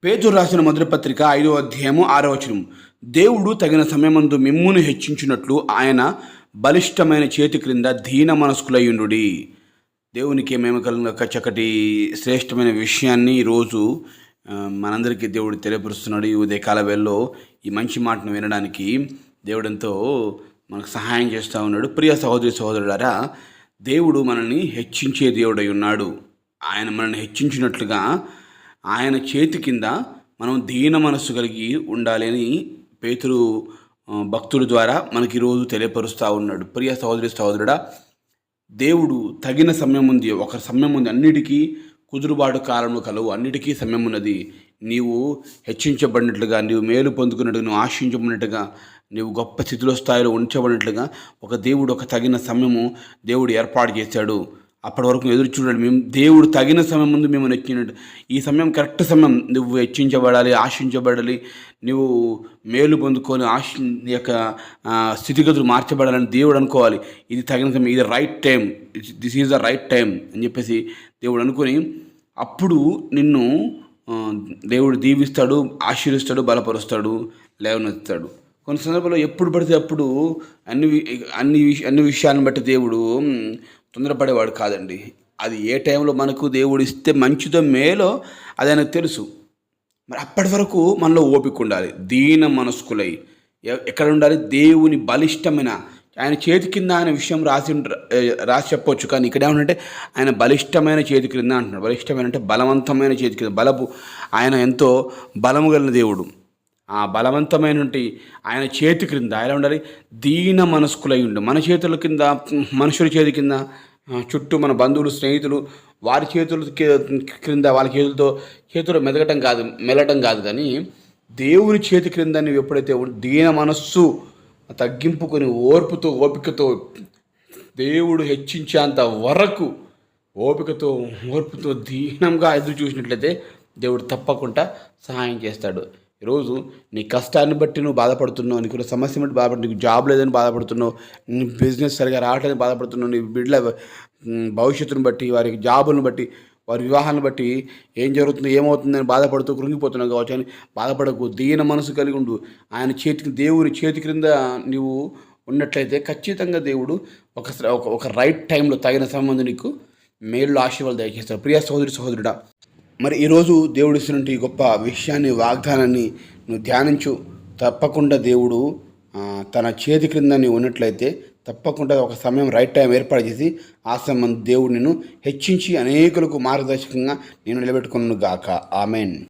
పేతురు రాసిన మొదటి పత్రిక 5వ అధ్యాయము 6వ వచనం. దేవుడు తగిన సమయమందు మిమ్మును హెచ్చించున్నట్లు ఆయన బలిష్టమైన చేతి క్రింద దీన మనస్కులయ్యుండుడి. దేవునికి మేము కలిగిన ఒక చక్కటి శ్రేష్టమైన విషయాన్ని ఈరోజు మనందరికీ దేవుడు తెలియపరుస్తున్నాడు. ఈ ఉదయకాల వేళలో ఈ మంచి మాటను వినడానికి దేవుడంతో మనకు సహాయం చేస్తూ ఉన్నాడు. ప్రియ సహోదరి సహోదరులారా, దేవుడు మనల్ని హెచ్చించే దేవుడై ఉన్నాడు. ఆయన మనల్ని హెచ్చించినట్లుగా ఆయన చేతి కింద మనం దీన మనస్సు కలిగి ఉండాలి అని పేతురు భక్తుల ద్వారా మనకి ఈరోజు తెలియపరుస్తూ ఉన్నాడు. ప్రియ సహోదరి సహోదరుడా, దేవుడు తగిన సమయం ఉంది. ఒక సమయం ఉంది. అన్నిటికీ కుదురుబాటు కాలంలో కలవు. అన్నిటికీ సమయం ఉన్నది. నీవు హెచ్చించబడినట్లుగా, నీవు మేలు పొందుకున్నట్టుగా, నువ్వు ఆశించబడినట్టుగా, నీవు గొప్ప స్థితిలో స్థాయిలో ఉంచబడినట్లుగా ఒక తగిన సమయము దేవుడు ఏర్పాటు చేశాడు. అప్పటి వరకు ఎదురు చూడండి. మేము దేవుడు తగిన సమయం ముందు మేము హెచ్చినట్టు ఈ సమయం కరెక్ట్ సమయం. నువ్వు హెచ్చించబడాలి, ఆశించబడాలి, నువ్వు మేలు పొందుకొని నీ యొక్క స్థితిగతులు మార్చబడాలని దేవుడు అనుకోవాలి. ఇది తగిన సమయం, ఇది right time, this is the right time అని చెప్పేసి దేవుడు అనుకొని అప్పుడు నిన్ను దేవుడు దీవిస్తాడు, ఆశీర్విస్తాడు, బలపరుస్తాడు, లేవనెత్తాడు. కొన్ని సందర్భాల్లో ఎప్పుడు పడితే అప్పుడు అన్ని విషయాలను బట్టి దేవుడు తొందరపడేవాడు కాదండి. అది ఏ టైంలో మనకు దేవుడు ఇస్తే మంచిదో మేలో అది ఆయనకు తెలుసు. మరి అప్పటి వరకు మనలో ఓపిక ఉండాలి. దీన మనస్కులై ఎక్కడ ఉండాలి? దేవుని బలిష్టమైన ఆయన చేతి కింద ఆయన విషయం రాసి చెప్పవచ్చు. కానీ ఇక్కడ ఏమంటే ఆయన బలిష్టమైన చేతి క్రింద అంటున్నాడు. బలిష్టమైన అంటే బలవంతమైన చేతి కింద. ఆయన ఎంతో బలము కలిగిన దేవుడు. ఆ బలవంతమైన ఆయన చేతి క్రింద ఆయన ఉండాలి. దీన మనస్కులై ఉండు. మన చేతుల కింద, మనుషుల చేతి కింద, చుట్టూ మన బంధువులు, స్నేహితులు వారి చేతుల క్రింద, వాళ్ళ చేతులు మెలటం కాదు కానీ దేవుని చేతి క్రింద నువ్వు ఎప్పుడైతే దీన మనస్సు తగ్గింపుకొని ఓపికతో దేవుడు హెచ్చించేంత వరకు ఓర్పుతో దీనంగా ఎదురు చూసినట్లయితే దేవుడు తప్పకుండా సహాయం చేస్తాడు. ఈరోజు నీ కష్టాన్ని బట్టి నువ్వు బాధపడుతున్నావు, నీకు సమస్య బట్టి బాధపడుతున్నావు, నీకు జాబ్ లేదని బాధపడుతున్నావు, నీ బిజినెస్ సరిగా రావట్లేదని బాధపడుతున్నావు, నీ బిడ్డల భవిష్యత్తును బట్టి, వారికి జాబులను బట్టి, వారి వివాహాన్ని బట్టి ఏం జరుగుతుందో ఏమవుతుందని బాధపడుతూ కృంగిపోతున్నావు కావచ్చు అని బాధపడకు. దీన మనసు కలిగి ఉండు. దేవుని చేతి క్రింద నీవు ఉన్నట్లయితే ఖచ్చితంగా దేవుడు ఒక రైట్ టైంలో తగిన సమయం నీకు మేలు ఆశీర్వాదాలు దయచేస్తాడు. ప్రియ సహోదరి సహోదరుడా, మరి ఈరోజు దేవుడు ఇస్తున్నటువంటి ఈ గొప్ప విషయాన్ని, వాగ్దానాన్ని నువ్వు ధ్యానించు. తప్పకుండా దేవుడు తన చేతి క్రింద నీవు ఉన్నట్లయితే తప్పకుండా ఒక సమయం రైట్ టైం ఏర్పాటు చేసి ఆ సమయం దేవుడు నిన్ను హెచ్చించి అనేకులకు మార్గదర్శకంగా నేను నిలబెట్టుకున్నాను గాక. ఆమెన్.